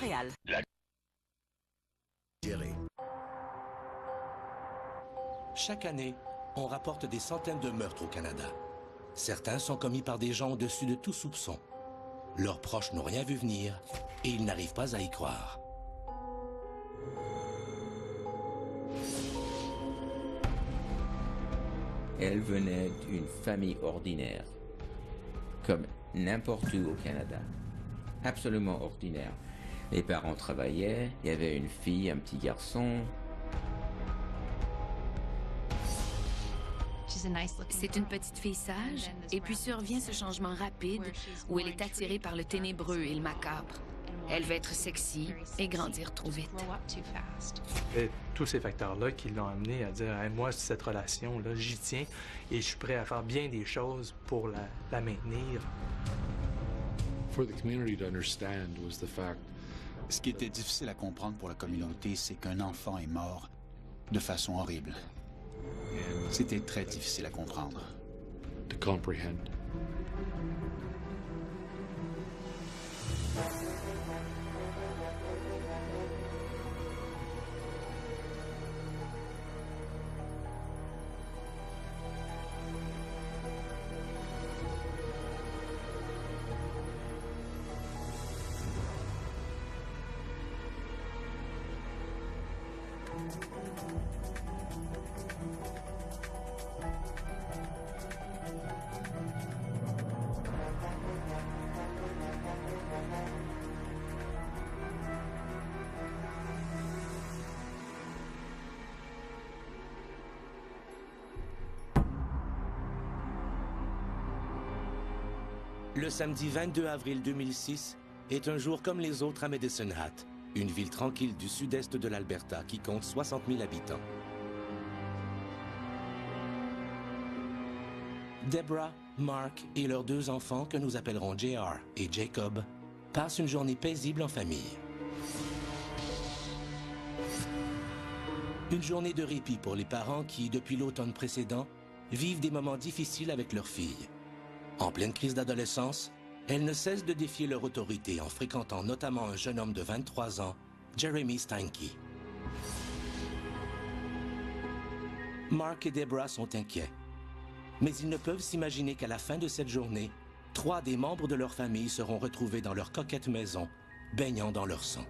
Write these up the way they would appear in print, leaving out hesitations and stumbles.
Montréal. Chaque année, on rapporte des centaines de meurtres au Canada. Certains sont commis par des gens au-dessus de tout soupçon. Leurs proches n'ont rien vu venir et ils n'arrivent pas à y croire. Elle venait d'une famille ordinaire, comme n'importe où au Canada. Absolument ordinaire. Les parents travaillaient, il y avait une fille, un petit garçon. C'est une petite fille sage, et puis survient ce changement rapide où elle est attirée par le ténébreux et le macabre. Elle veut être sexy et grandir trop vite. Et tous ces facteurs-là qui l'ont amené à dire hey, moi, cette relation-là, j'y tiens et je suis prêt à faire bien des choses pour la maintenir. Ce qui était difficile à comprendre pour la communauté, c'est qu'un enfant est mort de façon horrible. C'était très difficile à comprendre. To comprehend. Le samedi 22 avril 2006 est un jour comme les autres à Medicine Hat, une ville tranquille du sud-est de l'Alberta qui compte 60 000 habitants. Deborah, Mark et leurs deux enfants, que nous appellerons JR et Jacob, passent une journée paisible en famille. Une journée de répit pour les parents qui, depuis l'automne précédent, vivent des moments difficiles avec leur fille. En pleine crise d'adolescence, elles ne cessent de défier leur autorité en fréquentant notamment un jeune homme de 23 ans, Jeremy Steinke. Mark et Deborah sont inquiets, mais ils ne peuvent s'imaginer qu'à la fin de cette journée, 3 des membres de leur famille seront retrouvés dans leur coquette maison, baignant dans leur sang.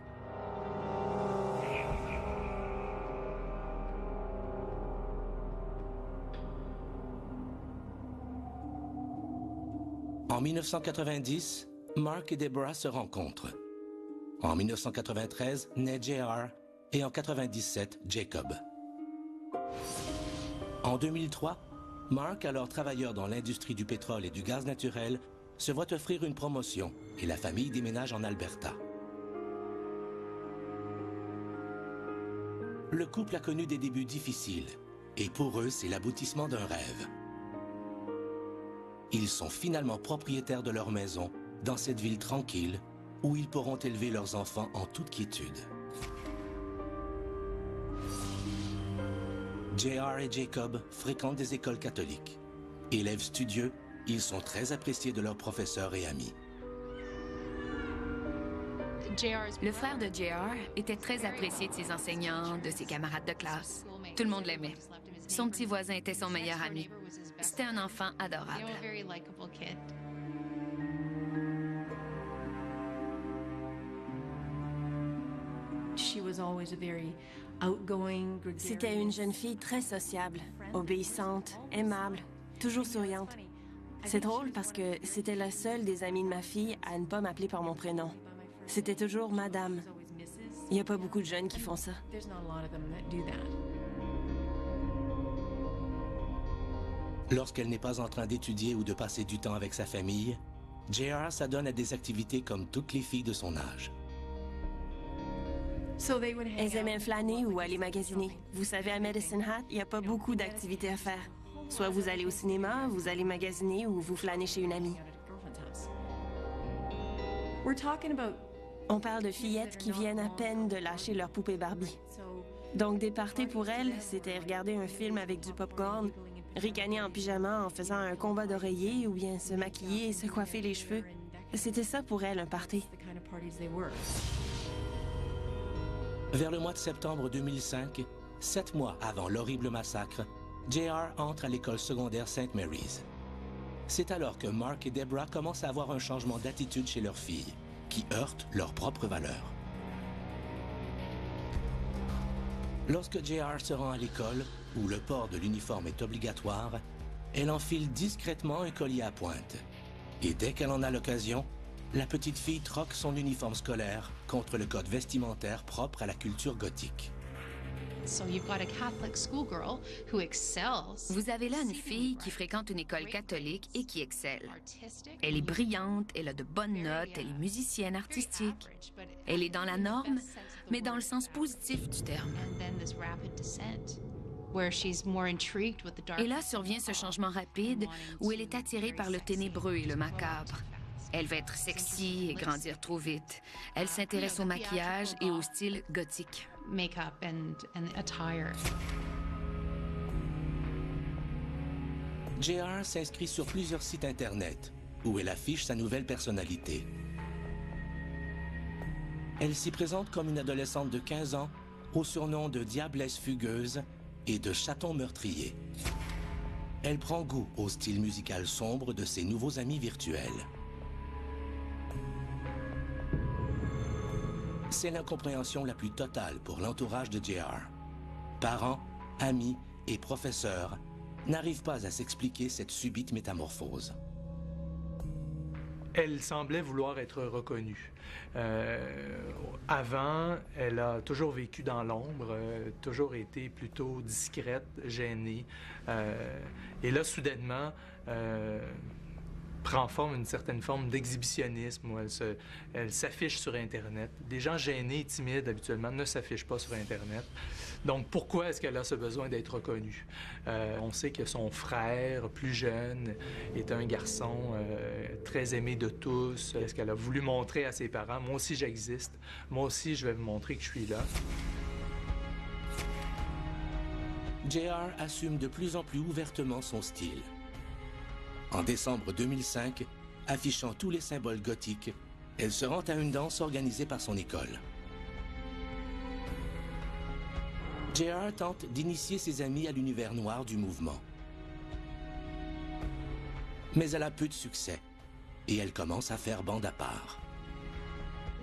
En 1990, Mark et Deborah se rencontrent. En 1993, naît JR et en 1997, Jacob. En 2003, Mark, alors travailleur dans l'industrie du pétrole et du gaz naturel, se voit offrir une promotion et la famille déménage en Alberta. Le couple a connu des débuts difficiles et pour eux, c'est l'aboutissement d'un rêve. Ils sont finalement propriétaires de leur maison dans cette ville tranquille où ils pourront élever leurs enfants en toute quiétude. JR et Jacob fréquentent des écoles catholiques. Élèves studieux, ils sont très appréciés de leurs professeurs et amis. Le frère de JR était très apprécié de ses enseignants, de ses camarades de classe. Tout le monde l'aimait. Son petit voisin était son meilleur ami. C'était un enfant adorable. C'était une jeune fille très sociable, obéissante, aimable, toujours souriante. C'est drôle parce que c'était la seule des amies de ma fille à ne pas m'appeler par mon prénom. C'était toujours Madame. Il n'y a pas beaucoup de jeunes qui font ça. Lorsqu'elle n'est pas en train d'étudier ou de passer du temps avec sa famille, JR s'adonne à des activités comme toutes les filles de son âge. Elles aimaient flâner ou aller magasiner. Vous savez, à Medicine Hat, il n'y a pas beaucoup d'activités à faire. Soit vous allez au cinéma, vous allez magasiner ou vous flânez chez une amie. On parle de fillettes qui viennent à peine de lâcher leur poupée Barbie. Donc des parties pour elles, c'était regarder un film avec du popcorn, ricaner en pyjama en faisant un combat d'oreiller ou bien se maquiller et se coiffer les cheveux. C'était ça pour elles, un party. Vers le mois de septembre 2005, 7 mois avant l'horrible massacre, J.R. entre à l'école secondaire St. Mary's. C'est alors que Mark et Deborah commencent à avoir un changement d'attitude chez leur fille, qui heurte leurs propres valeurs. Lorsque J.R. se rend à l'école, où le port de l'uniforme est obligatoire, elle enfile discrètement un collier à pointe. Et dès qu'elle en a l'occasion, la petite fille troque son uniforme scolaire contre le code vestimentaire propre à la culture gothique. Vous avez là une fille qui fréquente une école catholique et qui excelle. Elle est brillante, elle a de bonnes notes, elle est musicienne artistique. Elle est dans la norme, mais dans le sens positif du terme. Et là survient ce changement rapide où elle est attirée par le ténébreux et le macabre. Elle va être sexy et grandir trop vite. Elle s'intéresse au maquillage et au style gothique. J.R. s'inscrit sur plusieurs sites Internet où elle affiche sa nouvelle personnalité. Elle s'y présente comme une adolescente de 15 ans au surnom de Diablesse fugueuse et de chaton meurtrier. Elle prend goût au style musical sombre de ses nouveaux amis virtuels. C'est l'incompréhension la plus totale pour l'entourage de J.R. Parents, amis et professeurs n'arrivent pas à s'expliquer cette subite métamorphose. Elle semblait vouloir être reconnue. Avant, elle a toujours vécu dans l'ombre, toujours été plutôt discrète, gênée. Et là, soudainement, prend forme une certaine forme d'exhibitionnisme où elle s'affiche sur Internet. Des gens gênés et timides, habituellement, ne s'affichent pas sur Internet. Donc, pourquoi est-ce qu'elle a ce besoin d'être reconnue? On sait que son frère, plus jeune, est un garçon très aimé de tous. Est-ce qu'elle a voulu montrer à ses parents, moi aussi j'existe, moi aussi je vais vous montrer que je suis là? J.R. assume de plus en plus ouvertement son style. En décembre 2005, affichant tous les symboles gothiques, elle se rend à une danse organisée par son école. J.R. tente d'initier ses amis à l'univers noir du mouvement. Mais elle a peu de succès et elle commence à faire bande à part.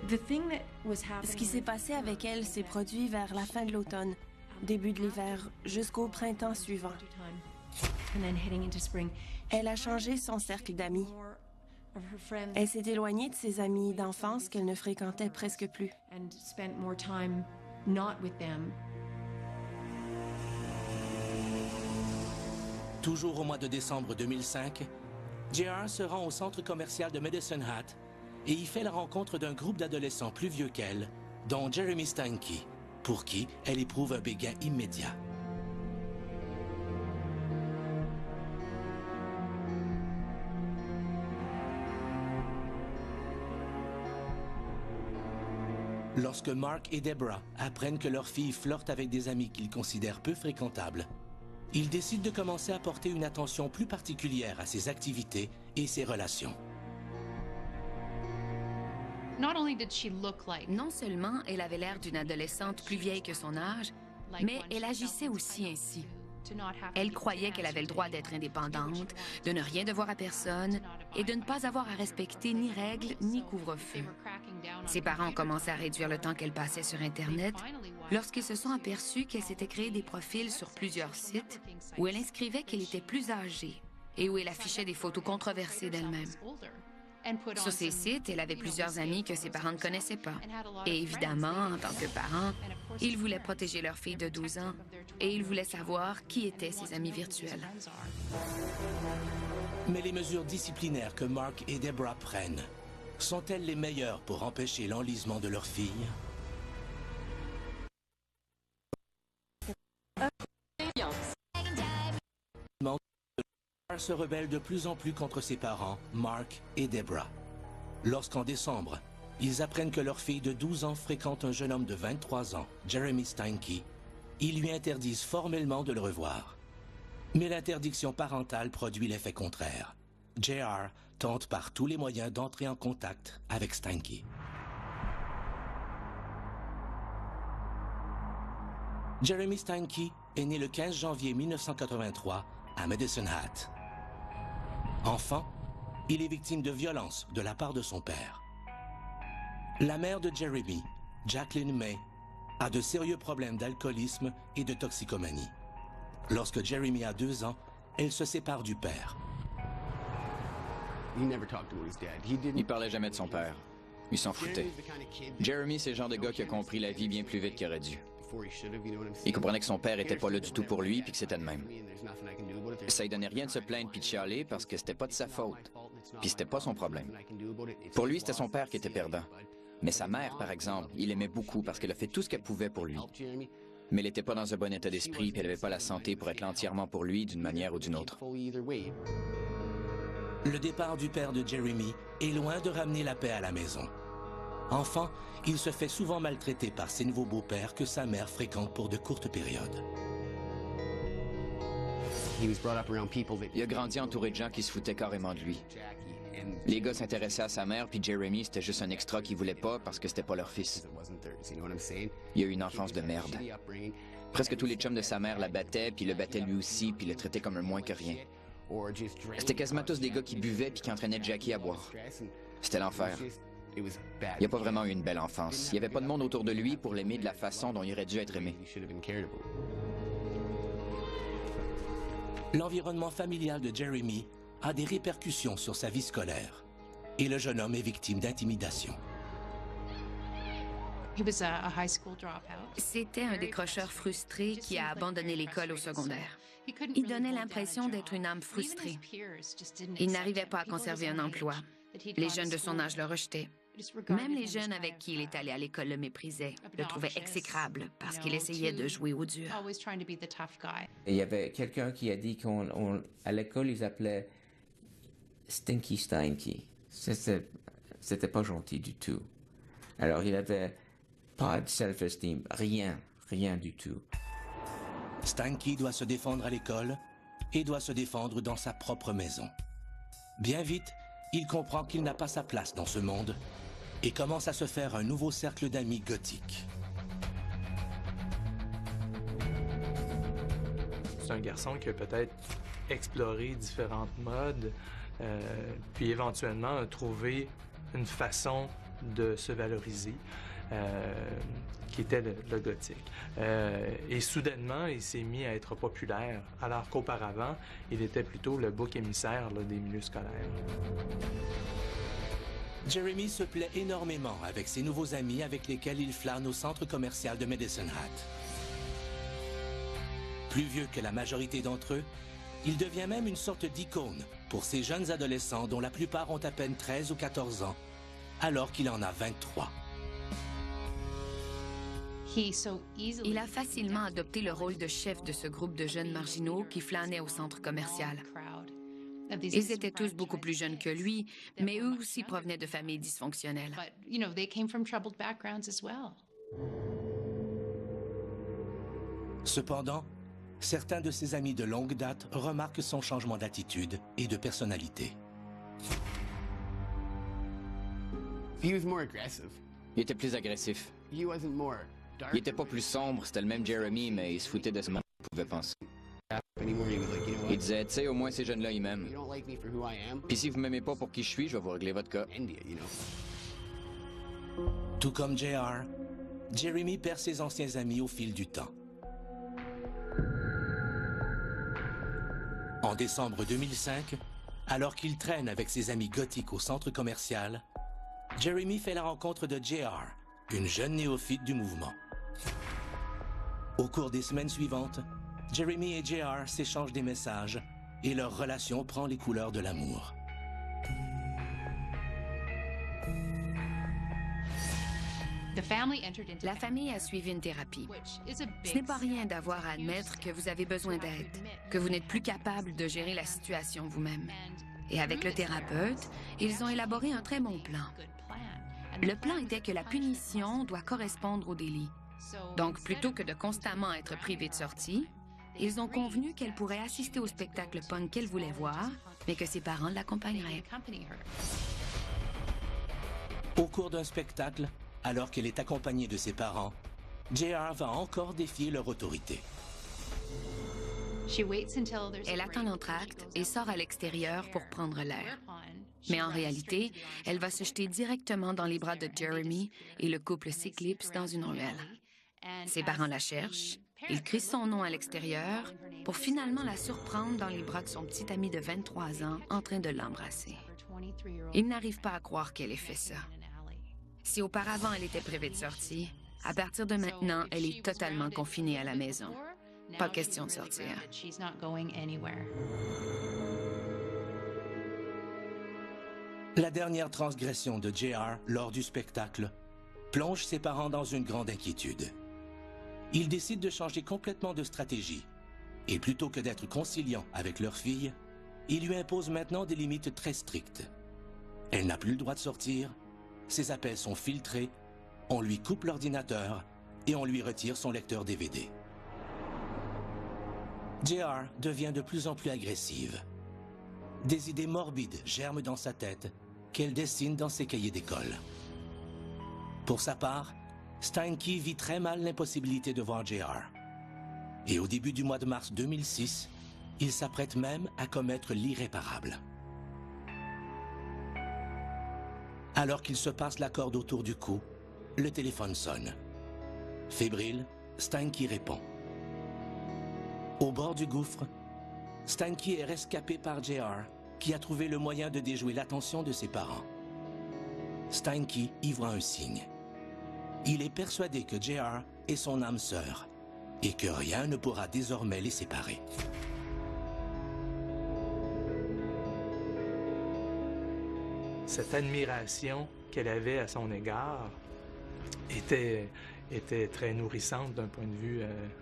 Ce qui s'est passé avec elle s'est produit vers la fin de l'automne, début de l'hiver, jusqu'au printemps suivant. Elle a changé son cercle d'amis. Elle s'est éloignée de ses amis d'enfance qu'elle ne fréquentait presque plus. Toujours au mois de décembre 2005, J.R. se rend au centre commercial de Medicine Hat et y fait la rencontre d'un groupe d'adolescents plus vieux qu'elle, dont Jeremy Steinke, pour qui elle éprouve un béguin immédiat. Lorsque Mark et Deborah apprennent que leur fille flirte avec des amis qu'ils considèrent peu fréquentables, ils décident de commencer à porter une attention plus particulière à ses activités et ses relations. Non seulement elle avait l'air d'une adolescente plus vieille que son âge, mais elle agissait aussi ainsi. Elle croyait qu'elle avait le droit d'être indépendante, de ne rien devoir à personne et de ne pas avoir à respecter ni règles ni couvre-feu. Ses parents ont commencé à réduire le temps qu'elle passait sur Internet lorsqu'ils se sont aperçus qu'elle s'était créé des profils sur plusieurs sites où elle inscrivait qu'elle était plus âgée et où elle affichait des photos controversées d'elle-même. Sur ces sites, elle avait plusieurs amis que ses parents ne connaissaient pas. Et évidemment, en tant que parents, ils voulaient protéger leur fille de 12 ans et ils voulaient savoir qui étaient ses amis virtuels. Mais les mesures disciplinaires que Mark et Deborah prennent, sont-elles les meilleures pour empêcher l'enlisement de leur fille? Se rebelle de plus en plus contre ses parents, Mark et Deborah. Lorsqu'en décembre, ils apprennent que leur fille de 12 ans fréquente un jeune homme de 23 ans, Jeremy Steinke, ils lui interdisent formellement de le revoir. Mais l'interdiction parentale produit l'effet contraire. J.R. tente par tous les moyens d'entrer en contact avec Steinke. Jeremy Steinke est né le 15 janvier 1983 à Medicine Hat. Enfant, il est victime de violences de la part de son père. La mère de Jeremy, Jacqueline May, a de sérieux problèmes d'alcoolisme et de toxicomanie. Lorsque Jeremy a 2 ans, elle se sépare du père. Il parlait jamais de son père. Il s'en foutait. Jeremy, c'est le genre de gars qui a compris la vie bien plus vite qu'il aurait dû. Il comprenait que son père était pas là du tout pour lui puis que c'était de même. Ça lui donnait rien de se plaindre puis de chialer parce que c'était pas de sa faute. Puis c'était pas son problème. Pour lui, c'était son père qui était perdant. Mais sa mère, par exemple, il aimait beaucoup parce qu'elle a fait tout ce qu'elle pouvait pour lui. Mais elle était pas dans un bon état d'esprit puis elle avait pas la santé pour être là entièrement pour lui d'une manière ou d'une autre. Le départ du père de Jeremy est loin de ramener la paix à la maison. Enfant, il se fait souvent maltraiter par ses nouveaux beaux-pères que sa mère fréquente pour de courtes périodes. Il a grandi entouré de gens qui se foutaient carrément de lui. Les gars s'intéressaient à sa mère, puis Jeremy, c'était juste un extra qu'ils voulaient pas parce que c'était pas leur fils. Il a eu une enfance de merde. Presque tous les chums de sa mère la battaient, puis le battaient lui aussi, puis le traitaient comme un moins que rien. C'était quasiment tous des gars qui buvaient puis qui entraînaient Jackie à boire. C'était l'enfer. Il n'y a pas vraiment eu une belle enfance. Il n'y avait pas de monde autour de lui pour l'aimer de la façon dont il aurait dû être aimé. L'environnement familial de Jeremy a des répercussions sur sa vie scolaire et le jeune homme est victime d'intimidation. C'était un décrocheur frustré qui a abandonné l'école au secondaire. Il donnait l'impression d'être une âme frustrée. Il n'arrivait pas à conserver un emploi. Les jeunes de son âge le rejetaient. Même les jeunes avec qui il est allé à l'école le méprisaient, le trouvaient exécrable parce qu'il essayait de jouer au dur. Et il y avait quelqu'un qui a dit qu'à l'école, ils appelaient Stinky Steinke. C'était pas gentil du tout. Alors, il avait pas de self-esteem, rien du tout. Steinke doit se défendre à l'école et doit se défendre dans sa propre maison. Bien vite, il comprend qu'il n'a pas sa place dans ce monde et commence à se faire un nouveau cercle d'amis gothiques. C'est un garçon qui a peut-être exploré différentes modes, puis éventuellement a trouvé une façon de se valoriser. Qui était le gothique. Et soudainement, il s'est mis à être populaire, alors qu'auparavant, il était plutôt le bouc émissaire des milieux scolaires. Jeremy se plaît énormément avec ses nouveaux amis avec lesquels il flâne au centre commercial de Medicine Hat. Plus vieux que la majorité d'entre eux, il devient même une sorte d'icône pour ces jeunes adolescents dont la plupart ont à peine 13 ou 14 ans, alors qu'il en a 23. Il a facilement adopté le rôle de chef de ce groupe de jeunes marginaux qui flânaient au centre commercial. Ils étaient tous beaucoup plus jeunes que lui, mais eux aussi provenaient de familles dysfonctionnelles. Cependant, certains de ses amis de longue date remarquent son changement d'attitude et de personnalité. Il était plus agressif. Il était pas plus sombre, c'était le même Jeremy, mais il se foutait de ce qu'on pouvait penser. Il disait, tu sais, au moins ces jeunes-là, ils m'aiment. Puis si vous m'aimez pas pour qui je suis, je vais vous régler votre cas. Tout comme JR, Jeremy perd ses anciens amis au fil du temps. En décembre 2005, alors qu'il traîne avec ses amis gothiques au centre commercial, Jeremy fait la rencontre de JR, une jeune néophyte du mouvement. Au cours des semaines suivantes, Jeremy et JR s'échangent des messages et leur relation prend les couleurs de l'amour. La famille a suivi une thérapie. Ce n'est pas rien d'avoir à admettre que vous avez besoin d'aide, que vous n'êtes plus capable de gérer la situation vous-même. Et avec le thérapeute, ils ont élaboré un très bon plan. Le plan était que la punition doit correspondre au délit. Donc, plutôt que de constamment être privée de sortie, ils ont convenu qu'elle pourrait assister au spectacle punk qu'elle voulait voir, mais que ses parents l'accompagneraient. Au cours d'un spectacle, alors qu'elle est accompagnée de ses parents, JR va encore défier leur autorité. Elle attend l'entracte et sort à l'extérieur pour prendre l'air. Mais en réalité, elle va se jeter directement dans les bras de Jeremy et le couple s'éclipse dans une ruelle. Ses parents la cherchent, ils crient son nom à l'extérieur pour finalement la surprendre dans les bras de son petit ami de 23 ans en train de l'embrasser. Ils n'arrivent pas à croire qu'elle ait fait ça. Si auparavant elle était privée de sortie, à partir de maintenant, elle est totalement confinée à la maison. Pas question de sortir. La dernière transgression de JR lors du spectacle plonge ses parents dans une grande inquiétude. Ils décident de changer complètement de stratégie. Et plutôt que d'être conciliants avec leur fille, ils lui imposent maintenant des limites très strictes. Elle n'a plus le droit de sortir, ses appels sont filtrés, on lui coupe l'ordinateur et on lui retire son lecteur DVD. JR devient de plus en plus agressive. Des idées morbides germent dans sa tête qu'elle dessine dans ses cahiers d'école. Pour sa part, Steinke vit très mal l'impossibilité de voir JR. Et au début du mois de mars 2006, il s'apprête même à commettre l'irréparable. Alors qu'il se passe la corde autour du cou, le téléphone sonne. Fébrile, Steinke répond. Au bord du gouffre, Steinke est rescapé par JR, qui a trouvé le moyen de déjouer l'attention de ses parents. Steinke y voit un signe. Il est persuadé que JR est son âme sœur et que rien ne pourra désormais les séparer. Cette admiration qu'elle avait à son égard était très nourrissante d'un point de vue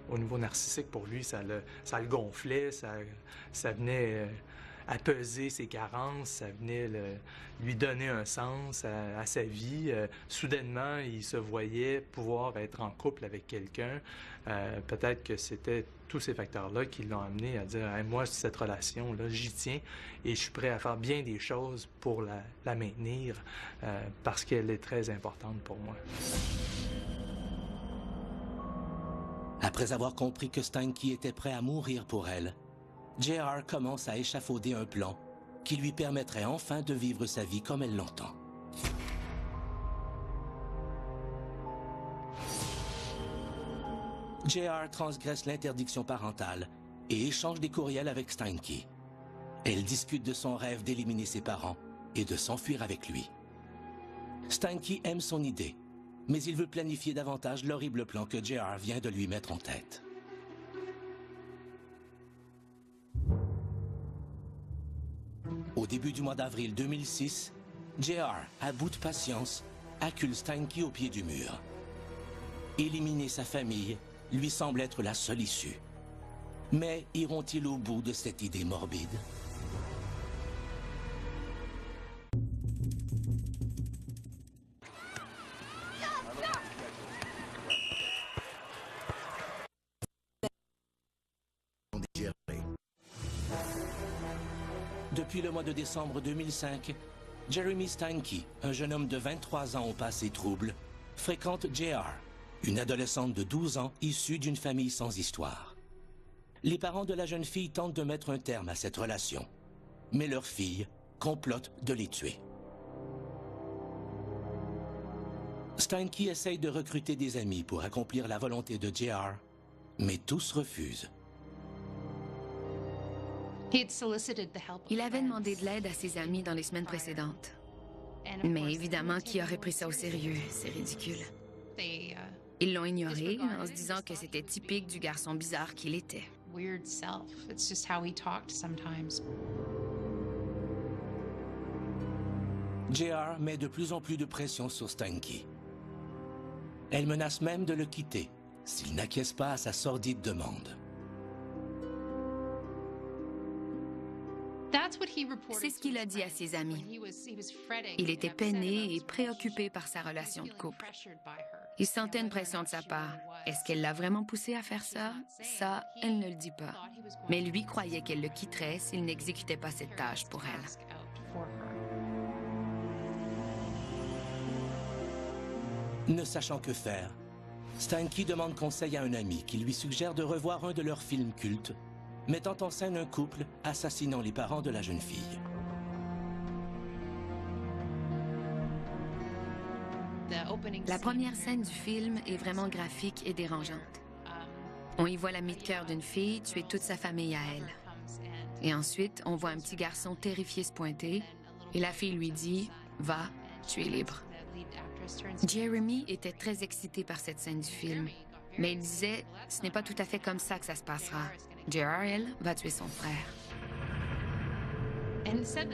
au niveau narcissique. Pour lui, ça le gonflait, ça venait apaiser ses carences, ça venait lui donner un sens à sa vie. Soudainement, il se voyait pouvoir être en couple avec quelqu'un. Peut-être que c'était tous ces facteurs-là qui l'ont amené à dire hey, « Moi, cette relation-là, j'y tiens et je suis prêt à faire bien des choses pour la maintenir parce qu'elle est très importante pour moi. » Après avoir compris que Steinke était prêt à mourir pour elle, JR commence à échafauder un plan qui lui permettrait enfin de vivre sa vie comme elle l'entend. JR transgresse l'interdiction parentale et échange des courriels avec Steinke. Elle discute de son rêve d'éliminer ses parents et de s'enfuir avec lui. Steinke aime son idée, mais il veut planifier davantage l'horrible plan que JR vient de lui mettre en tête. Au début du mois d'avril 2006, JR, à bout de patience, accule Steinke au pied du mur. Éliminer sa famille lui semble être la seule issue. Mais iront-ils au bout de cette idée morbide? Depuis le mois de décembre 2005, Jeremy Steinke, un jeune homme de 23 ans au passé trouble, fréquente JR, une adolescente de 12 ans issue d'une famille sans histoire. Les parents de la jeune fille tentent de mettre un terme à cette relation, mais leur fille complote de les tuer. Steinke essaye de recruter des amis pour accomplir la volonté de JR, mais tous refusent. Il avait demandé de l'aide à ses amis dans les semaines précédentes. Mais évidemment, qui aurait pris ça au sérieux? C'est ridicule. Ils l'ont ignoré en se disant que c'était typique du garçon bizarre qu'il était. JR met de plus en plus de pression sur Steinke. Elle menace même de le quitter s'il n'acquiesce pas à sa sordide demande. C'est ce qu'il a dit à ses amis. Il était peiné et préoccupé par sa relation de couple. Il sentait une pression de sa part. Est-ce qu'elle l'a vraiment poussé à faire ça? Ça, elle ne le dit pas. Mais lui croyait qu'elle le quitterait s'il n'exécutait pas cette tâche pour elle. Ne sachant que faire, Steinke demande conseil à un ami qui lui suggère de revoir un de leurs films cultes, mettant en scène un couple assassinant les parents de la jeune fille. La première scène du film est vraiment graphique et dérangeante. On y voit l'ami de cœur d'une fille tuer toute sa famille à elle. Et ensuite, on voit un petit garçon terrifié se pointer, et la fille lui dit « Va, tu es libre ». Jeremy était très excité par cette scène du film, mais il disait « Ce n'est pas tout à fait comme ça que ça se passera. J.R., elle, va tuer son frère. »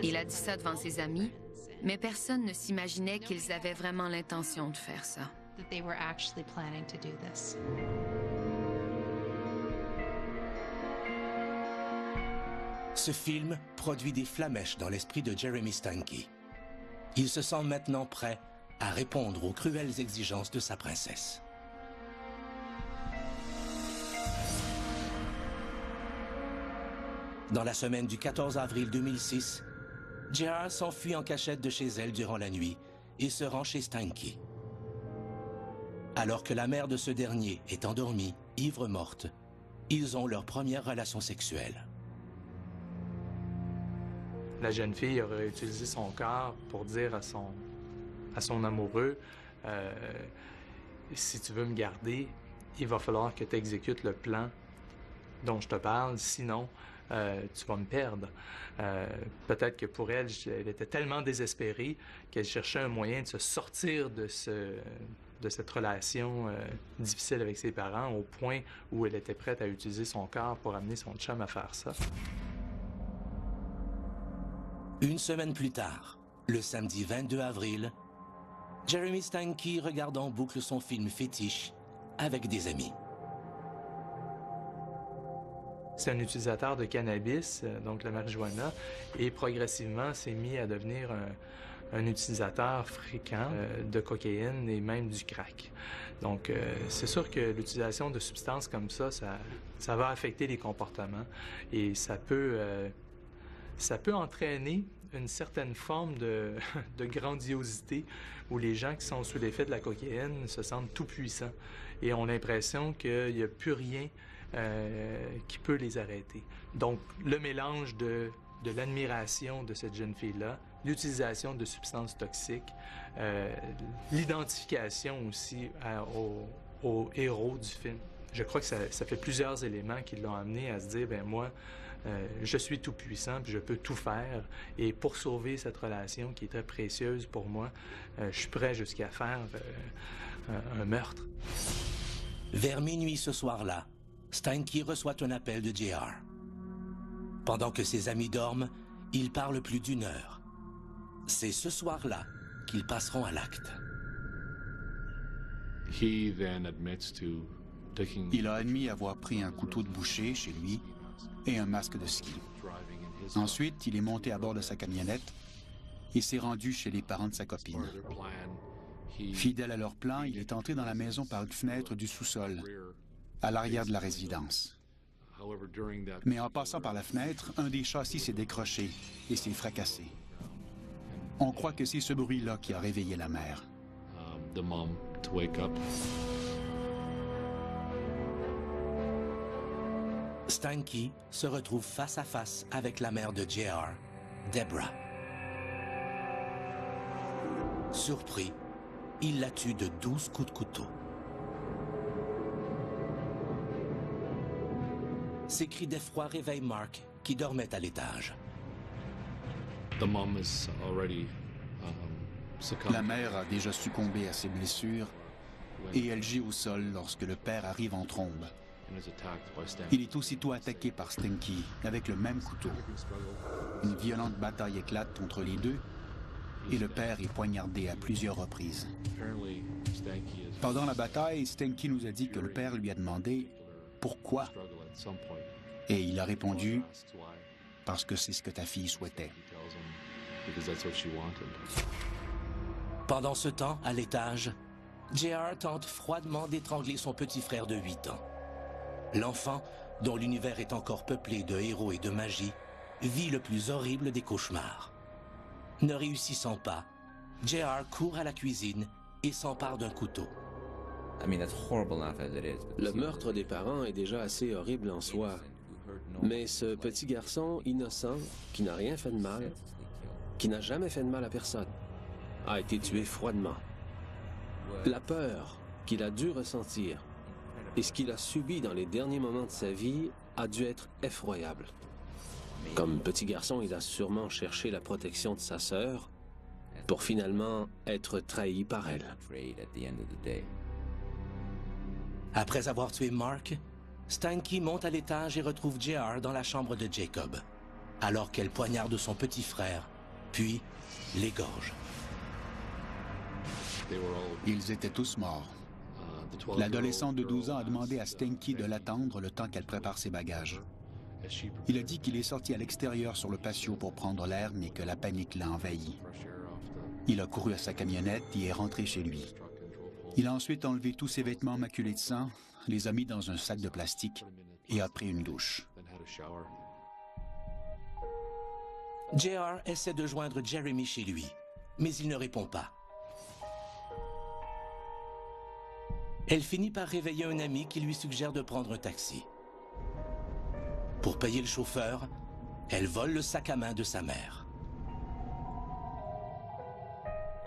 Il a dit ça devant ses amis, mais personne ne s'imaginait qu'ils avaient vraiment l'intention de faire ça. Ce film produit des flamèches dans l'esprit de Jeremy Steinke. Il se sent maintenant prêt à répondre aux cruelles exigences de sa princesse. Dans la semaine du 14 avril 2006, J.R. s'enfuit en cachette de chez elle durant la nuit et se rend chez Steinke. Alors que la mère de ce dernier est endormie, ivre morte, ils ont leur première relation sexuelle. La jeune fille aurait utilisé son corps pour dire à son amoureux si tu veux me garder, il va falloir que tu exécutes le plan dont je te parle, sinon tu vas me perdre. Peut-être que pour elle, elle était tellement désespérée qu'elle cherchait un moyen de se sortir de cette relation difficile avec ses parents au point où elle était prête à utiliser son corps pour amener son chum à faire ça. Une semaine plus tard, le samedi 22 avril, Jeremy Steinke regarde en boucle son film fétiche avec des amis. C'est un utilisateur de cannabis, donc la marijuana, et progressivement s'est mis à devenir un utilisateur fréquent de cocaïne et même du crack. Donc, c'est sûr que l'utilisation de substances comme ça va affecter les comportements et ça peut entraîner une certaine forme de grandiosité où les gens qui sont sous l'effet de la cocaïne se sentent tout puissants et ont l'impression qu'il n'y a plus rien qui peut les arrêter. Donc, le mélange de l'admiration de cette jeune fille-là, l'utilisation de substances toxiques, l'identification aussi au héros du film. Je crois que ça fait plusieurs éléments qui l'ont amené à se dire, ben moi, je suis tout puissant, puis je peux tout faire. Et pour sauver cette relation qui est très précieuse pour moi, je suis prêt jusqu'à faire un meurtre. Vers minuit ce soir-là, Steinke reçoit un appel de J.R. Pendant que ses amis dorment, ils parlent plus d'1 heure. C'est ce soir-là qu'ils passeront à l'acte. Il a admis avoir pris un couteau de boucher chez lui et un masque de ski. Ensuite, il est monté à bord de sa camionnette et s'est rendu chez les parents de sa copine. Fidèle à leur plan, il est entré dans la maison par une fenêtre du sous-sol, à l'arrière de la résidence. Mais en passant par la fenêtre, un des châssis s'est décroché et s'est fracassé. On croit que c'est ce bruit-là qui a réveillé la mère. Steinke se retrouve face à face avec la mère de J.R., Deborah. Surpris, il la tue de 12 coups de couteau. Ces cris d'effroi réveillent Mark, qui dormait à l'étage. La mère a déjà succombé à ses blessures et elle gît au sol lorsque le père arrive en trombe. Il est aussitôt attaqué par Steinke avec le même couteau. Une violente bataille éclate entre les deux et le père est poignardé à plusieurs reprises. Pendant la bataille, Steinke nous a dit que le père lui a demandé « Pourquoi ?» Et il a répondu « Parce que c'est ce que ta fille souhaitait. » Pendant ce temps, à l'étage, J.R. tente froidement d'étrangler son petit frère de 8 ans. L'enfant, dont l'univers est encore peuplé de héros et de magie, vit le plus horrible des cauchemars. Ne réussissant pas, J.R. court à la cuisine et s'empare d'un couteau. Le meurtre des parents est déjà assez horrible en soi. Mais ce petit garçon innocent, qui n'a rien fait de mal, qui n'a jamais fait de mal à personne, a été tué froidement. La peur qu'il a dû ressentir et ce qu'il a subi dans les derniers moments de sa vie a dû être effroyable. Comme petit garçon, il a sûrement cherché la protection de sa sœur pour finalement être trahi par elle. Après avoir tué Mark, Steinke monte à l'étage et retrouve JR dans la chambre de Jacob, alors qu'elle poignarde son petit frère, puis l'égorge. Ils étaient tous morts. L'adolescent de 12 ans a demandé à Steinke de l'attendre le temps qu'elle prépare ses bagages. Il a dit qu'il est sorti à l'extérieur sur le patio pour prendre l'air, mais que la panique l'a envahi. Il a couru à sa camionnette et est rentré chez lui. Il a ensuite enlevé tous ses vêtements maculés de sang, les a mis dans un sac de plastique et a pris une douche. JR essaie de joindre Jeremy chez lui, mais il ne répond pas. Elle finit par réveiller un ami qui lui suggère de prendre un taxi. Pour payer le chauffeur, elle vole le sac à main de sa mère.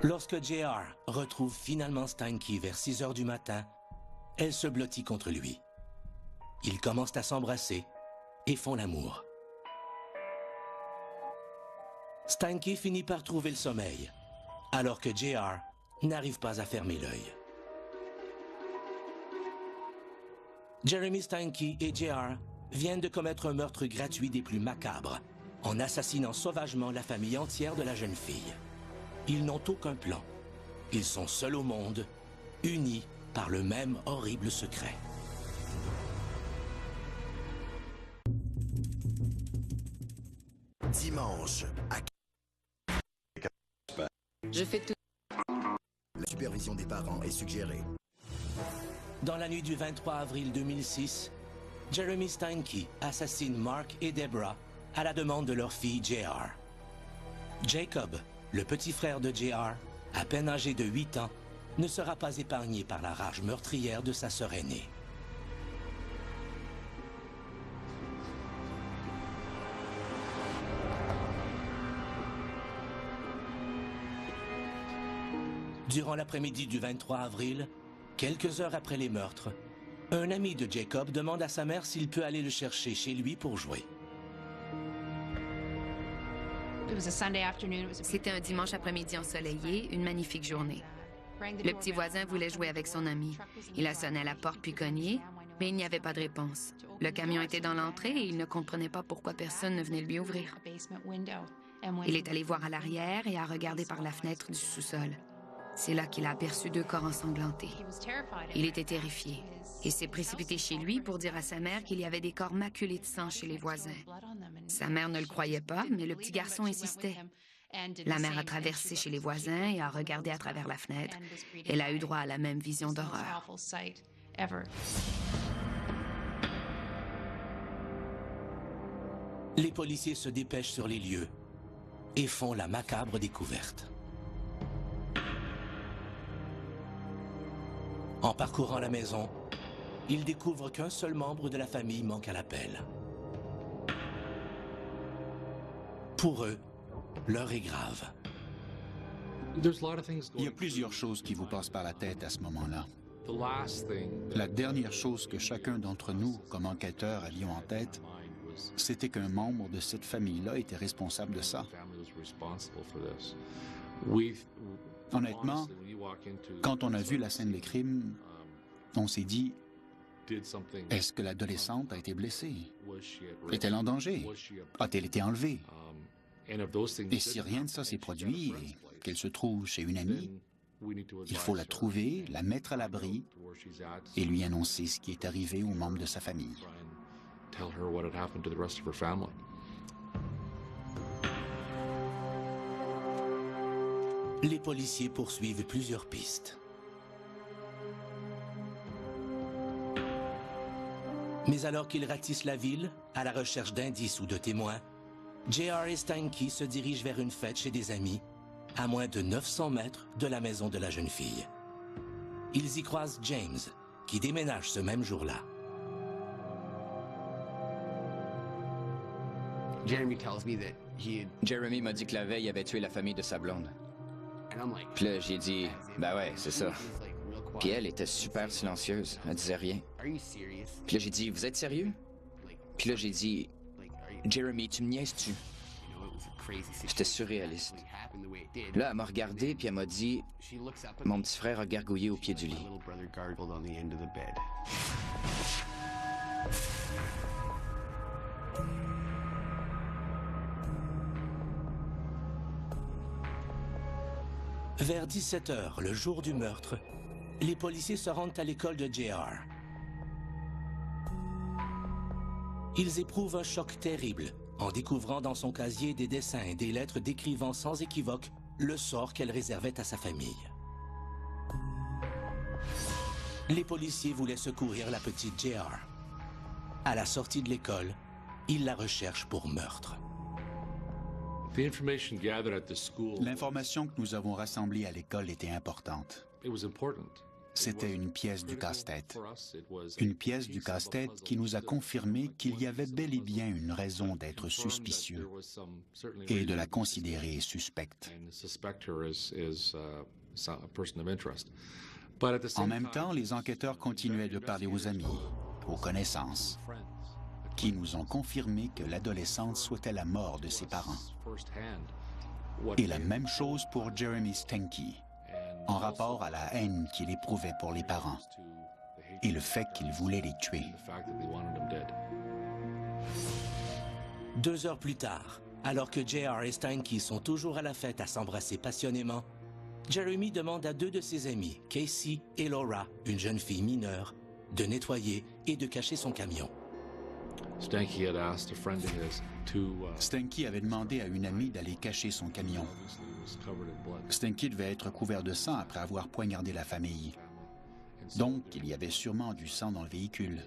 Lorsque JR retrouve finalement Steinke vers 6 heures du matin, elle se blottit contre lui. Ils commencent à s'embrasser et font l'amour. Steinke finit par trouver le sommeil, alors que JR n'arrive pas à fermer l'œil. Jeremy Steinke et JR viennent de commettre un meurtre gratuit des plus macabres, en assassinant sauvagement la famille entière de la jeune fille. Ils n'ont aucun plan. Ils sont seuls au monde, unis par le même horrible secret. Dimanche, à... Je fais tout. La supervision des parents est suggérée. Dans la nuit du 23 avril 2006, Jeremy Steinke assassine Mark et Deborah à la demande de leur fille JR. Jacob, le petit frère de JR, à peine âgé de 8 ans, ne sera pas épargné par la rage meurtrière de sa sœur aînée. Durant l'après-midi du 23 avril, quelques heures après les meurtres, un ami de Jacob demande à sa mère s'il peut aller le chercher chez lui pour jouer. C'était un dimanche après-midi ensoleillé, une magnifique journée. Le petit voisin voulait jouer avec son ami. Il a sonné à la porte puis cogné, mais il n'y avait pas de réponse. Le camion était dans l'entrée et il ne comprenait pas pourquoi personne ne venait lui ouvrir. Il est allé voir à l'arrière et a regardé par la fenêtre du sous-sol. C'est là qu'il a aperçu 2 corps ensanglantés. Il était terrifié et s'est précipité chez lui pour dire à sa mère qu'il y avait des corps maculés de sang chez les voisins. Sa mère ne le croyait pas, mais le petit garçon insistait. La mère a traversé chez les voisins et a regardé à travers la fenêtre. Elle a eu droit à la même vision d'horreur. Les policiers se dépêchent sur les lieux et font la macabre découverte. En parcourant la maison, ils découvrent qu'un seul membre de la famille manque à l'appel. Pour eux, l'heure est grave. Il y a plusieurs choses qui vous passent par la tête à ce moment-là. La dernière chose que chacun d'entre nous, comme enquêteurs, avions en tête, c'était qu'un membre de cette famille-là était responsable de ça. Honnêtement, quand on a vu la scène des crimes, on s'est dit, est-ce que l'adolescente a été blessée? Est-elle en danger? A-t-elle été enlevée? Et si rien de ça s'est produit et qu'elle se trouve chez une amie, il faut la trouver, la mettre à l'abri et lui annoncer ce qui est arrivé aux membres de sa famille. Les policiers poursuivent plusieurs pistes. Mais alors qu'ils ratissent la ville, à la recherche d'indices ou de témoins, JR et Steinke se dirigent vers une fête chez des amis, à moins de 900 mètres de la maison de la jeune fille. ils y croisent James, qui déménage ce même jour-là. Jeremy m'a dit que la veille, il avait tué la famille de sa blonde. Puis là, j'ai dit, ben ouais, c'est ça. Puis elle était super silencieuse, elle disait rien. Puis là, j'ai dit, vous êtes sérieux? Puis là, j'ai dit, Jeremy, tu me niaises-tu? J'étais surréaliste. Là, elle m'a regardé, puis elle m'a dit, mon petit frère a gargouillé au pied du lit. Vers 17h, le jour du meurtre, les policiers se rendent à l'école de JR. Ils éprouvent un choc terrible en découvrant dans son casier des dessins et des lettres décrivant sans équivoque le sort qu'elle réservait à sa famille. Les policiers voulaient secourir la petite JR. À la sortie de l'école, ils la recherchent pour meurtre. L'information que nous avons rassemblée à l'école était importante. C'était une pièce du casse-tête. Une pièce du casse-tête qui nous a confirmé qu'il y avait bel et bien une raison d'être suspicieux et de la considérer suspecte. En même temps, les enquêteurs continuaient de parler aux amis, aux connaissances, qui nous ont confirmé que l'adolescente souhaitait la mort de ses parents. Et la même chose pour Jeremy Stanky, en rapport à la haine qu'il éprouvait pour les parents et le fait qu'il voulait les tuer. 2 heures plus tard, alors que JR et Stanky sont toujours à la fête à s'embrasser passionnément, Jeremy demande à 2 de ses amis, Casey et Laura, une jeune fille mineure, de nettoyer et de cacher son camion. Stanky avait demandé à une amie d'aller cacher son camion. Stanky devait être couvert de sang après avoir poignardé la famille. Donc, il y avait sûrement du sang dans le véhicule.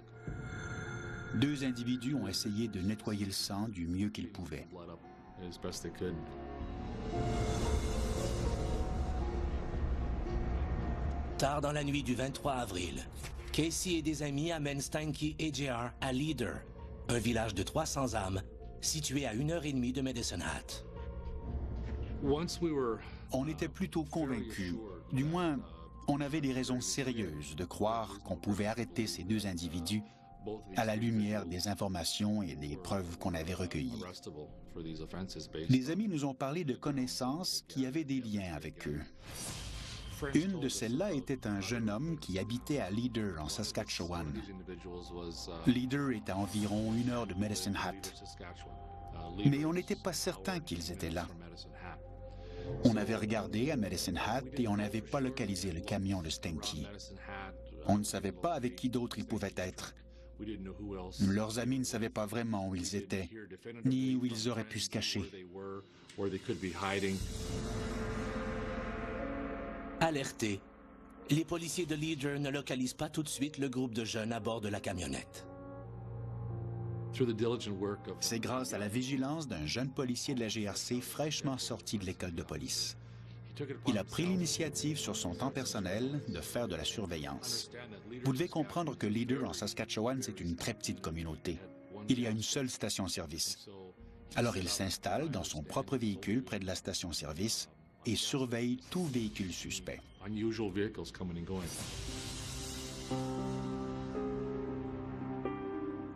2 individus ont essayé de nettoyer le sang du mieux qu'ils pouvaient. Tard dans la nuit du 23 avril, Casey et des amis amènent Stanky et JR à Leader, un village de 300 âmes situé à 1h30 de Medicine Hat. On était plutôt convaincus, du moins, on avait des raisons sérieuses de croire qu'on pouvait arrêter ces 2 individus à la lumière des informations et des preuves qu'on avait recueillies. Les amis nous ont parlé de connaissances qui avaient des liens avec eux. Une de celles-là était un jeune homme qui habitait à Leader, en Saskatchewan. Leader est à environ 1 heure de Medicine Hat. Mais on n'était pas certain qu'ils étaient là. On avait regardé à Medicine Hat et on n'avait pas localisé le camion de Stanky. On ne savait pas avec qui d'autre ils pouvaient être. Leurs amis ne savaient pas vraiment où ils étaient, ni où ils auraient pu se cacher. Alertés, les policiers de Leader ne localisent pas tout de suite le groupe de jeunes à bord de la camionnette. C'est grâce à la vigilance d'un jeune policier de la GRC fraîchement sorti de l'école de police. Il a pris l'initiative sur son temps personnel de faire de la surveillance. Vous devez comprendre que Leader en Saskatchewan, c'est une très petite communauté. Il y a une seule station-service. Alors il s'installe dans son propre véhicule près de la station-service et surveille tout véhicule suspect.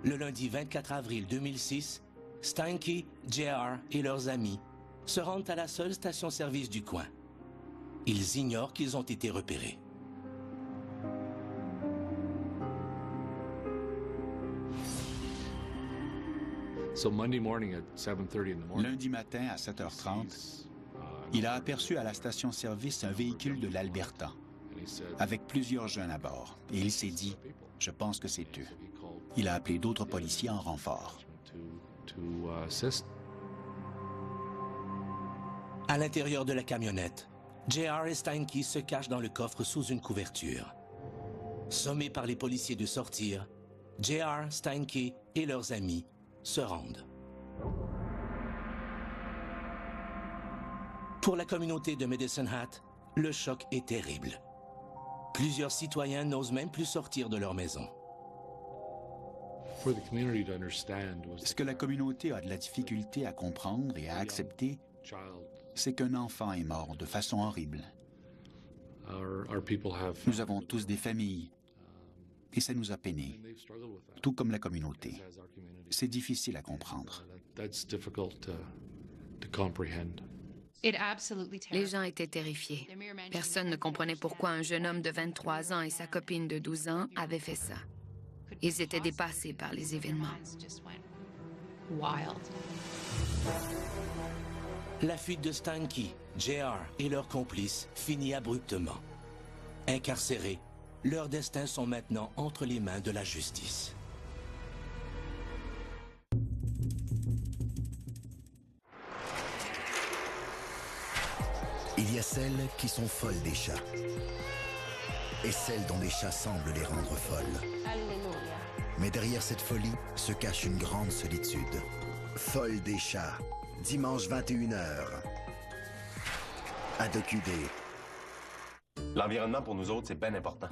Le lundi 24 avril 2006, Stanky, JR et leurs amis se rendent à la seule station-service du coin. Ils ignorent qu'ils ont été repérés. Lundi matin à 7h30, il a aperçu à la station-service un véhicule de l'Alberta, avec plusieurs jeunes à bord, et il s'est dit « Je pense que c'est eux ». Il a appelé d'autres policiers en renfort. À l'intérieur de la camionnette, JR et Stanky se cachent dans le coffre sous une couverture. Sommés par les policiers de sortir, JR, Stanky et leurs amis se rendent. Pour la communauté de Medicine Hat, le choc est terrible. Plusieurs citoyens n'osent même plus sortir de leur maison. Ce que la communauté a de la difficulté à comprendre et à accepter, c'est qu'un enfant est mort de façon horrible. Nous avons tous des familles, et ça nous a peinés, tout comme la communauté. C'est difficile à comprendre. Les gens étaient terrifiés. Personne ne comprenait pourquoi un jeune homme de 23 ans et sa copine de 12 ans avaient fait ça. Ils étaient dépassés par les événements. La fuite de Stanky, JR et leurs complices finit abruptement. Incarcérés, leurs destins sont maintenant entre les mains de la justice. Il y a celles qui sont folles des chats. Et celles dont les chats semblent les rendre folles. Mais derrière cette folie se cache une grande solitude. Folle des chats, dimanche 21h. À DocuD. L'environnement pour nous autres, c'est bien important.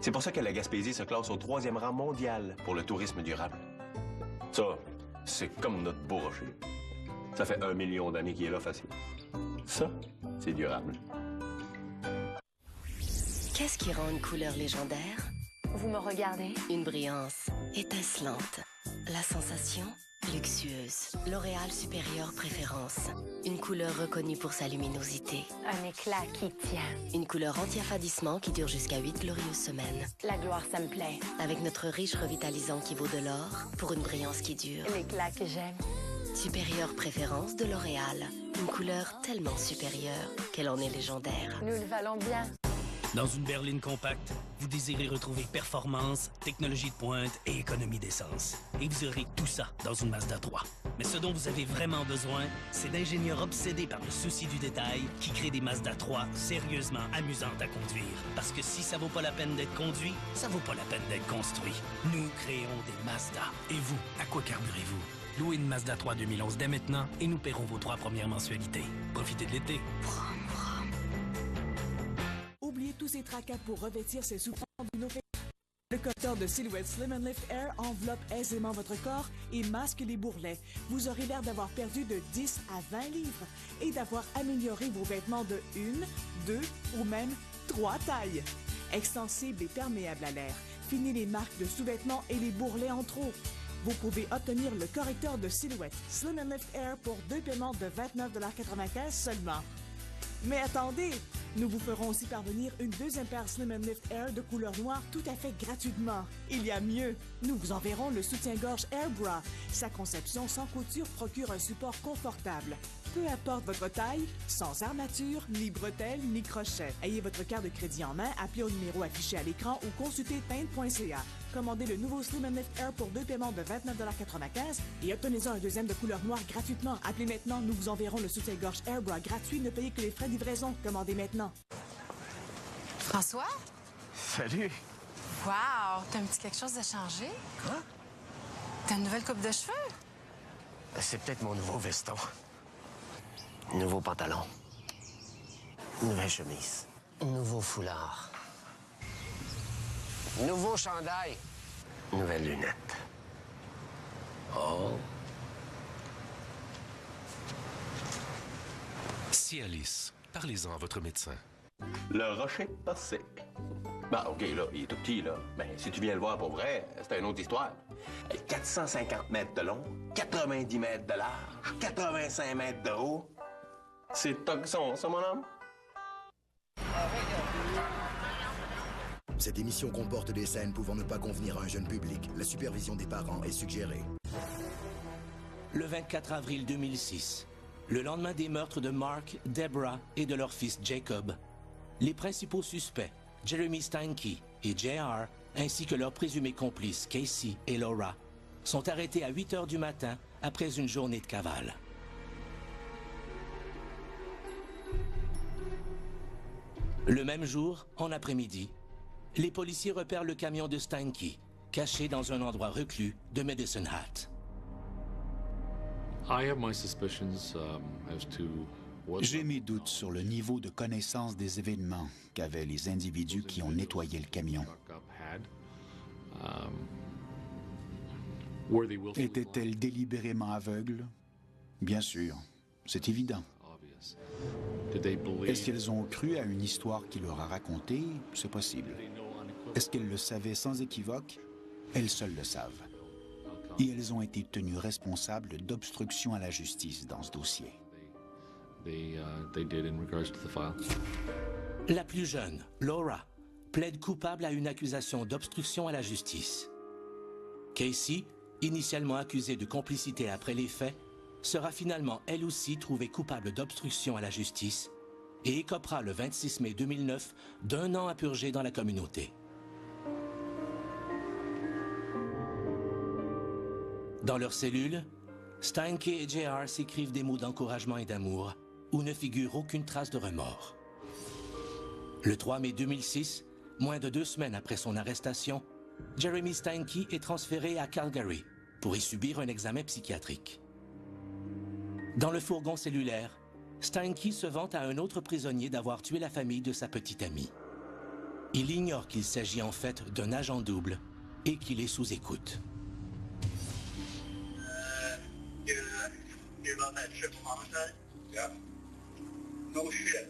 C'est pour ça que la Gaspésie se classe au 3e rang mondial pour le tourisme durable. Ça, c'est comme notre beau rocher. Ça fait 1 million d'années qu'il est là facile. Ça, c'est durable. Qu'est-ce qui rend une couleur légendaire? Vous me regardez? Une brillance étincelante. La sensation luxueuse. L'Oréal Supérieur Préférence. Une couleur reconnue pour sa luminosité. Un éclat qui tient. Une couleur anti-affadissement qui dure jusqu'à 8 glorieuses semaines. La gloire, ça me plaît. Avec notre riche revitalisant qui vaut de l'or pour une brillance qui dure. L'éclat que j'aime. Supérieure Préférence de L'Oréal. Une couleur tellement supérieure qu'elle en est légendaire. Nous le valons bien. Dans une berline compacte, vous désirez retrouver performance, technologie de pointe et économie d'essence. Et vous aurez tout ça dans une Mazda 3. Mais ce dont vous avez vraiment besoin, c'est d'ingénieurs obsédés par le souci du détail qui créent des Mazda 3 sérieusement amusantes à conduire. Parce que si ça vaut pas la peine d'être conduit, ça vaut pas la peine d'être construit. Nous créons des Mazda. Et vous, à quoi carburez-vous? Louez une Mazda 3 2011 dès maintenant et nous paierons vos 3 premières mensualités. Profitez de l'été. Oubliez tous ces tracas pour revêtir ces soupapes d'une autre. Le cutter de Silhouette Slim & Lift Air enveloppe aisément votre corps et masque les bourrelets. Vous aurez l'air d'avoir perdu de 10 à 20 livres et d'avoir amélioré vos vêtements de 1, 2 ou même 3 tailles. Extensible et perméable à l'air. Fini les marques de sous-vêtements et les bourrelets en trop. Vous pouvez obtenir le correcteur de Silhouette Slim & Lift Air pour 2 paiements de 29,95 $ seulement. Mais attendez, nous vous ferons aussi parvenir une deuxième paire Slim & Lift Air de couleur noire tout à fait gratuitement. Il y a mieux, nous vous enverrons le soutien-gorge Air Bra. Sa conception sans couture procure un support confortable. Peu importe votre taille, sans armature, ni bretelles, ni crochets. Ayez votre carte de crédit en main, appelez au numéro affiché à l'écran ou consultez teinte.ca. Commandez le nouveau Slim & Lift Air pour 2 paiements de 29,95 $ et obtenez-en un deuxième de couleur noire gratuitement. Appelez maintenant, nous vous enverrons le soutien-gorge Air Bra gratuit. Ne payez que les frais de livraison. Commandez maintenant. François? Salut! Wow! T'as un petit quelque chose de changé? Quoi? T'as une nouvelle coupe de cheveux? C'est peut-être mon nouveau veston. Nouveau pantalon. Nouvelle chemise. Nouveau foulard. Nouveau chandail. Nouvelle lunette. Oh. Cialis, parlez-en à votre médecin. Le rocher passé. Ben, OK, là, il est tout petit, là. Mais si tu viens le voir pour vrai, c'est une autre histoire. 450 mètres de long, 90 mètres de large, 85 mètres de haut. C'est toxon, ça, mon homme? Cette émission comporte des scènes pouvant ne pas convenir à un jeune public. La supervision des parents est suggérée. Le 24 avril 2006, le lendemain des meurtres de Mark, Deborah et de leur fils Jacob, les principaux suspects, Jeremy Stanky et JR, ainsi que leurs présumés complices Casey et Laura, sont arrêtés à 8 heures du matin après une journée de cavale. Le même jour, en après-midi, les policiers repèrent le camion de Stanky, caché dans un endroit reclus de Medicine Hat. I have my suspicions as to J'ai mes doutes sur le niveau de connaissance des événements qu'avaient les individus qui ont nettoyé le camion. Étaient-elles délibérément aveugles? Bien sûr, c'est évident. Est-ce qu'elles ont cru à une histoire qu'il leur a racontée? C'est possible. Est-ce qu'elles le savaient sans équivoque? Elles seules le savent. Et elles ont été tenues responsables d'obstruction à la justice dans ce dossier. La plus jeune, Laura, plaide coupable à une accusation d'obstruction à la justice. Casey, initialement accusée de complicité après les faits, sera finalement elle aussi trouvée coupable d'obstruction à la justice et écopera le 26 mai 2009 d'1 an à purger dans la communauté. Dans leur cellule, Steinke et JR s'écrivent des mots d'encouragement et d'amour où ne figure aucune trace de remords. Le 3 mai 2006, moins de 2 semaines après son arrestation, Jeremy Steinke est transféré à Calgary pour y subir un examen psychiatrique. Dans le fourgon cellulaire, Steinke se vante à un autre prisonnier d'avoir tué la famille de sa petite amie. Il ignore qu'il s'agit en fait d'un agent double et qu'il est sous écoute. Yeah. No shit.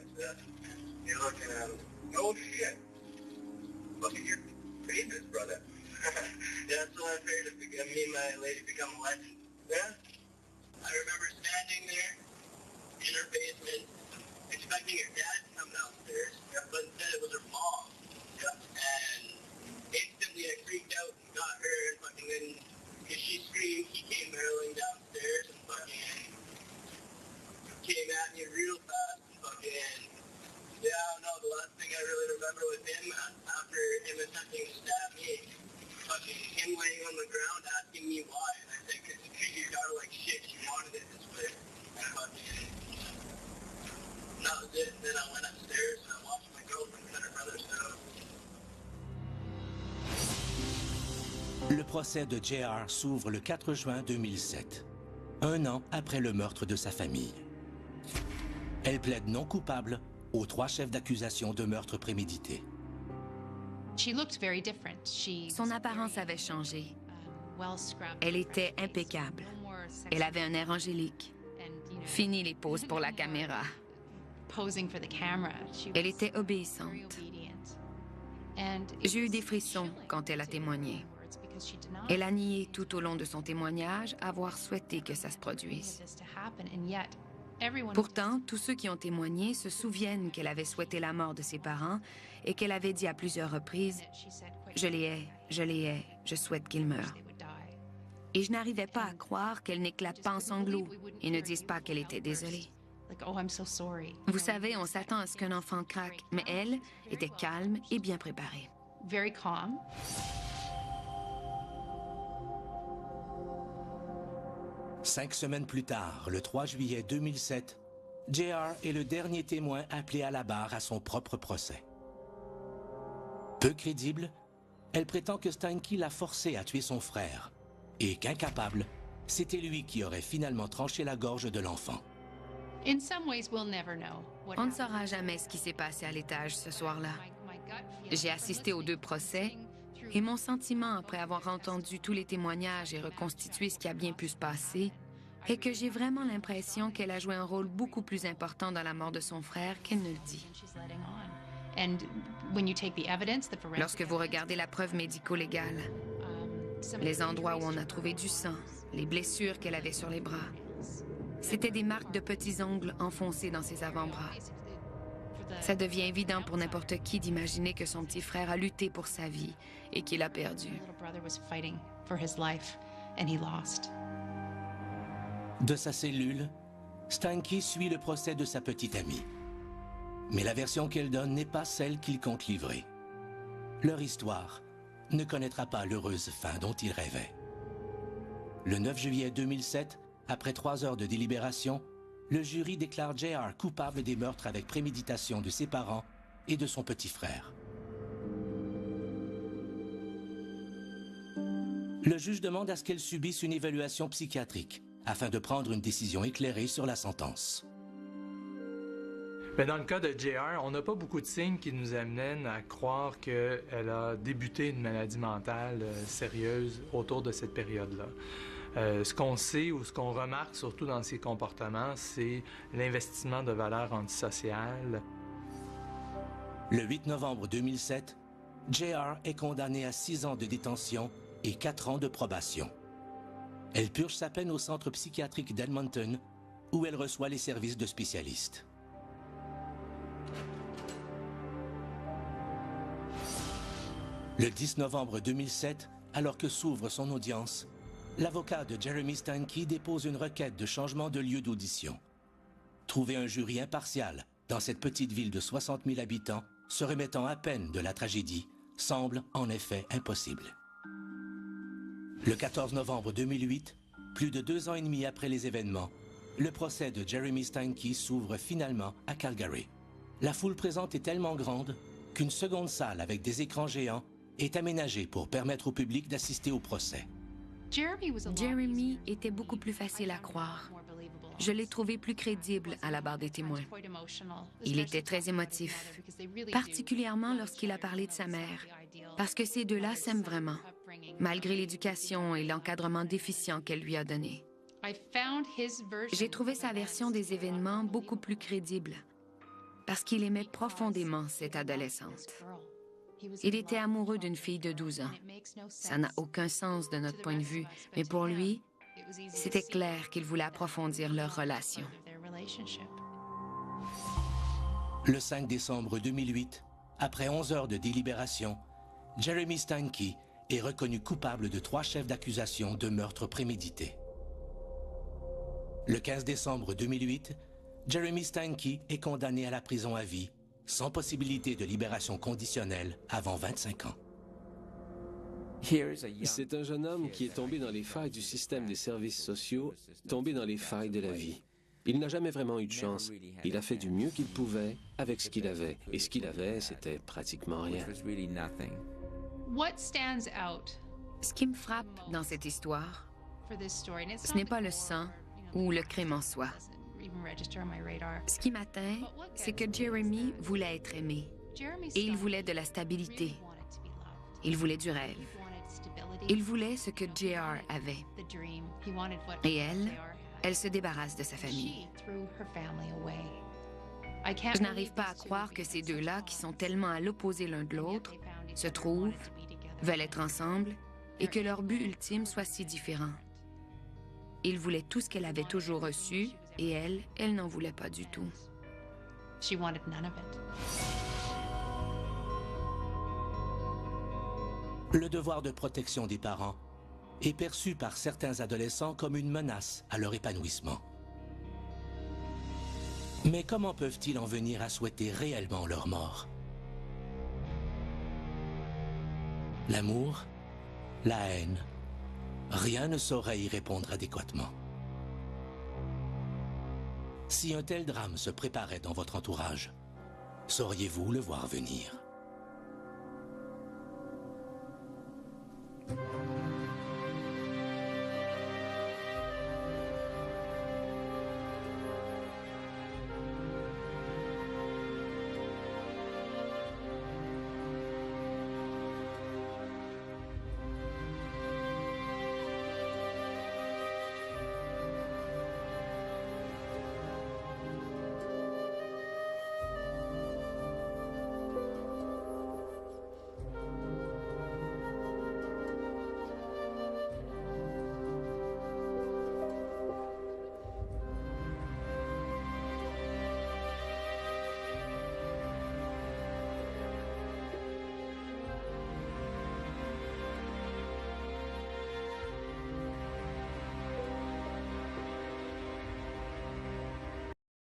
You're looking at him. No shit. Look at your famous, brother. Yeah, that's what I figured. Me and my lady become a legend. Yeah. I remember standing there in her basement, expecting her dad to come downstairs, but instead it was her mom. Yeah. And instantly I freaked out and got her, and fucking then, because she screamed, he came barreling downstairs and fucking came at me real fast and fucking, yeah, no, the last thing I really remember with him, after him attempting to stab me, fucking him laying on the ground asking me why, and I said, because you treat your daughter like shit, she wanted it this way, and fucking, and that was it, and then I went upstairs and I watched my girlfriend cut her brother's throat. Le procès de JR s'ouvre le 4 juin 2007, 1 an après le meurtre de sa famille. Elle plaide non coupable aux 3 chefs d'accusation de meurtre prémédité. Son apparence avait changé. Elle était impeccable. Elle avait un air angélique. Fini les poses pour la caméra. Elle était obéissante. J'ai eu des frissons quand elle a témoigné. Elle a nié tout au long de son témoignage avoir souhaité que ça se produise. Pourtant, tous ceux qui ont témoigné se souviennent qu'elle avait souhaité la mort de ses parents et qu'elle avait dit à plusieurs reprises « Je les hais, je souhaite qu'ils meurent ». Et je n'arrivais pas à croire qu'elle n'éclate pas en sanglots et ne dise pas qu'elle était désolée. Vous savez, on s'attend à ce qu'un enfant craque, mais elle était calme et bien préparée. 5 semaines plus tard, le 3 juillet 2007, JR est le dernier témoin appelé à la barre à son propre procès. Peu crédible, elle prétend que Steinke l'a forcé à tuer son frère et qu'incapable, c'était lui qui aurait finalement tranché la gorge de l'enfant. On ne saura jamais ce qui s'est passé à l'étage ce soir-là. J'ai assisté aux 2 procès et mon sentiment, après avoir entendu tous les témoignages et reconstitué ce qui a bien pu se passer, est que j'ai vraiment l'impression qu'elle a joué un rôle beaucoup plus important dans la mort de son frère qu'elle ne le dit. Lorsque vous regardez la preuve médico-légale, les endroits où on a trouvé du sang, les blessures qu'elle avait sur les bras, c'était des marques de petits ongles enfoncés dans ses avant-bras. Ça devient évident pour n'importe qui d'imaginer que son petit frère a lutté pour sa vie et qu'il a perdu. De sa cellule, Steinke suit le procès de sa petite amie. Mais la version qu'elle donne n'est pas celle qu'il compte livrer. Leur histoire ne connaîtra pas l'heureuse fin dont ils rêvaient. Le 9 juillet 2007, après 3 heures de délibération, le jury déclare JR coupable des meurtres avec préméditation de ses parents et de son petit frère. Le juge demande à ce qu'elle subisse une évaluation psychiatrique afin de prendre une décision éclairée sur la sentence. Mais dans le cas de JR, on n'a pas beaucoup de signes qui nous amènent à croire qu'elle a débuté une maladie mentale sérieuse autour de cette période-là. Ce qu'on sait ou ce qu'on remarque surtout dans ses comportements, c'est l'investissement de valeurs antisociales. Le 8 novembre 2007, JR est condamnée à 6 ans de détention et 4 ans de probation. Elle purge sa peine au centre psychiatrique d'Edmonton, où elle reçoit les services de spécialistes. Le 10 novembre 2007, alors que s'ouvre son audience, l'avocat de Jeremy Steinke dépose une requête de changement de lieu d'audition. Trouver un jury impartial dans cette petite ville de 60 000 habitants, se remettant à peine de la tragédie, semble en effet impossible. Le 14 novembre 2008, plus de 2 ans et demi après les événements, le procès de Jeremy Steinke s'ouvre finalement à Calgary. La foule présente est tellement grande qu'une seconde salle avec des écrans géants est aménagée pour permettre au public d'assister au procès. Jeremy était beaucoup plus facile à croire. Je l'ai trouvé plus crédible à la barre des témoins. Il était très émotif, particulièrement lorsqu'il a parlé de sa mère, parce que ces deux-là s'aiment vraiment, malgré l'éducation et l'encadrement déficient qu'elle lui a donné. J'ai trouvé sa version des événements beaucoup plus crédible, parce qu'il aimait profondément cette adolescente. Il était amoureux d'une fille de 12 ans. Ça n'a aucun sens de notre point de vue, mais pour lui, c'était clair qu'il voulait approfondir leur relation. Le 5 décembre 2008, après 11 heures de délibération, Jeremy Steinke est reconnu coupable de 3 chefs d'accusation de meurtre prémédité. Le 15 décembre 2008, Jeremy Steinke est condamné à la prison à vie, sans possibilité de libération conditionnelle avant 25 ans. C'est un jeune homme qui est tombé dans les failles du système des services sociaux, tombé dans les failles de la vie. Il n'a jamais vraiment eu de chance. Il a fait du mieux qu'il pouvait avec ce qu'il avait. Et ce qu'il avait, c'était pratiquement rien. Ce qui me frappe dans cette histoire, ce n'est pas le sang ou le crime en soi. Ce qui m'atteint, c'est que Jeremy voulait être aimé. Et il voulait de la stabilité. Il voulait du rêve. Il voulait ce que JR avait. Et elle se débarrasse de sa famille. Je n'arrive pas à croire que ces deux-là, qui sont tellement à l'opposé l'un de l'autre, se trouvent, veulent être ensemble, et que leur but ultime soit si différent. Il voulait tout ce qu'elle avait toujours reçu, et elle n'en voulait pas du tout. Le devoir de protection des parents est perçu par certains adolescents comme une menace à leur épanouissement. Mais comment peuvent-ils en venir à souhaiter réellement leur mort? L'amour, la haine, rien ne saurait y répondre adéquatement. Si un tel drame se préparait dans votre entourage, sauriez-vous le voir venir?